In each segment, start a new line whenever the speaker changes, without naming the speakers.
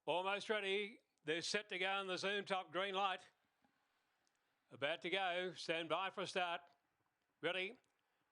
Almost ready. They're set to go on the Zoom top. Green light. About to go. Stand by for a start. Ready.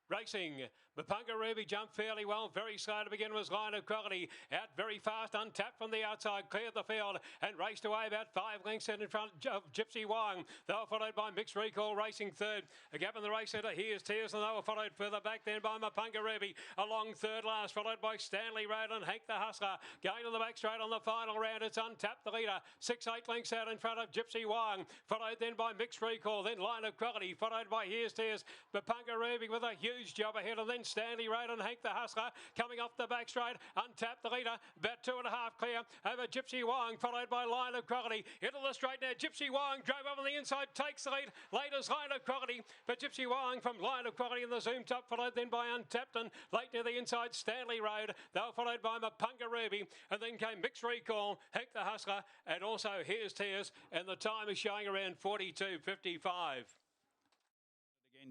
Racing. Mapunga Ruby jumped fairly well. Very slow to begin was Line of Quality. Out very fast, untapped from the outside. Cleared the field and raced away about 5 lengths in front of Gypsy Wong. They were followed by Mixed Recall Racing third. A gap in the race centre. Here's Tears, and they were followed further back then by Mapunga Ruby. Along third last, followed by Stanley Road and Hank the Hustler. Going to the back straight on the final round. It's untapped the leader. 6-8 lengths out in front of Gypsy Wong. Followed then by Mixed Recall. Then Line of Quality. Followed by Here's Tears. Mapunga Ruby with a huge job ahead, and then Stanley Road and Hank the Hustler coming off the back straight. Untapped the leader, about 2.5 clear over Gypsy Wong, followed by Line of Quality. Into the straight now, Gypsy Wong drove up on the inside, takes the lead. Later's Line of Quality, but Gypsy Wong from Line of Quality in the Zoom top, followed then by Untapped, and late near the inside, Stanley Road. They were followed by Mapunga Ruby, and then came Mixed Recall, Hank the Hustler, and also Here's Tears, and the time is showing around 42.55.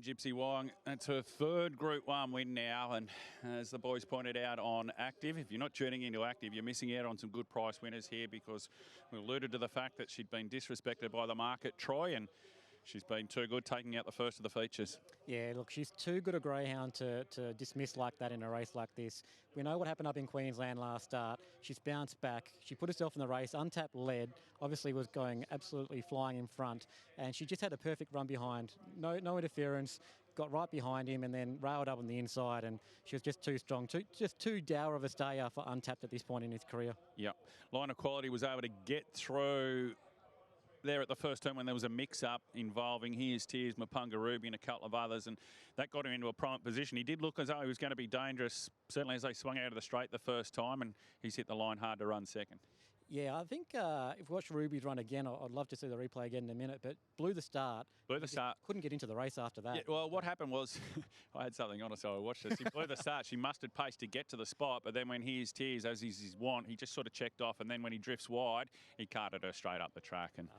Gypsy Wong, that's her third Group 1 win now, and as the boys pointed out on Active, if you're not tuning into Active, you're missing out on some good price winners here, because we alluded to the fact that she'd been disrespected by the market, Troy, and she's been too good, taking out the first of the features. Yeah,
look, she's too good a greyhound to dismiss like that in a race like this. We know what happened up in Queensland last start. She's bounced back. She put herself in the race. Untapped led, obviously was going absolutely flying in front, and she just had a perfect run behind. No interference. Got right behind him and then railed up on the inside, and she was just too strong, just too dour of a stayer for Untapped at this point in his career.
Yep. Line of Quality was able to get through there at the first turn when there was a mix-up involving Here's Tears, Mapunga Ruby and a couple of others, and that got him into a prominent position. He did look as though he was going to be dangerous, certainly as they swung out of the straight the first time, and he's hit the line hard to run second.
Yeah, I think if we watch Ruby's run again, I'd love to see the replay again in a minute, but blew the start. Couldn't get into the race after that.
Yeah, well, what happened was, I had something on it, so I watched this. He blew the start. She mustered pace to get to the spot, but then when Here's Tears, as is his want, he just sort of checked off, and then when he drifts wide, he carted her straight up the track, and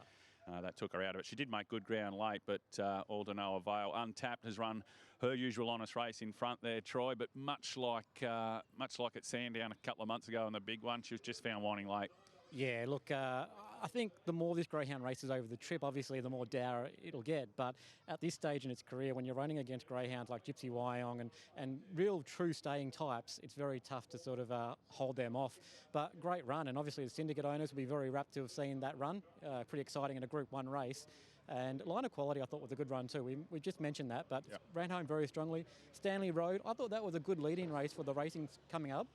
that took her out of it. She did make good ground late, but all to no avail. Untapped has run her usual honest race in front there, Troy, but much like at Sandown a couple of months ago in the big one, she was just found wanting late.
Yeah, look, I think the more this greyhound races over the trip, obviously the more dour it'll get. But at this stage in its career, when you're running against greyhounds like Gypsy Wyong and real true staying types, it's very tough to sort of hold them off. But great run, and obviously the syndicate owners will be very rapt to have seen that run. Pretty exciting in a Group 1 race. And Line of Quality, I thought, was a good run too. We just mentioned that, but ran home very strongly. Stanley Road, I thought that was a good leading race for the racing coming up.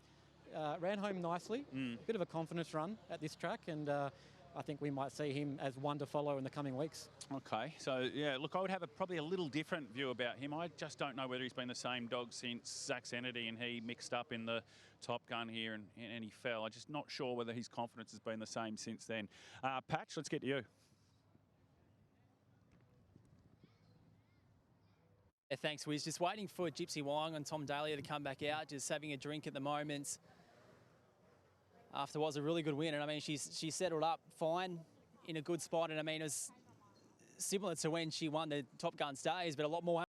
Ran home nicely, bit of a confidence run at this track, and I think we might see him as one to follow in the coming weeks.
Okay, so yeah, look, I would have probably a little different view about him. I just don't know whether he's been the same dog since Zach Kennedy and he mixed up in the Top Gun here and he fell. I'm just not sure whether his confidence has been the same since then. Patch, let's get to you.
Yeah, thanks, Wiz. Just waiting for Gypsy Wong and Tom Dahlia to come back out, just having a drink at the moment. After what was a really good win, and I mean, she settled up fine in a good spot, and I mean, it was similar to when she won the Top Gun Stays, but a lot more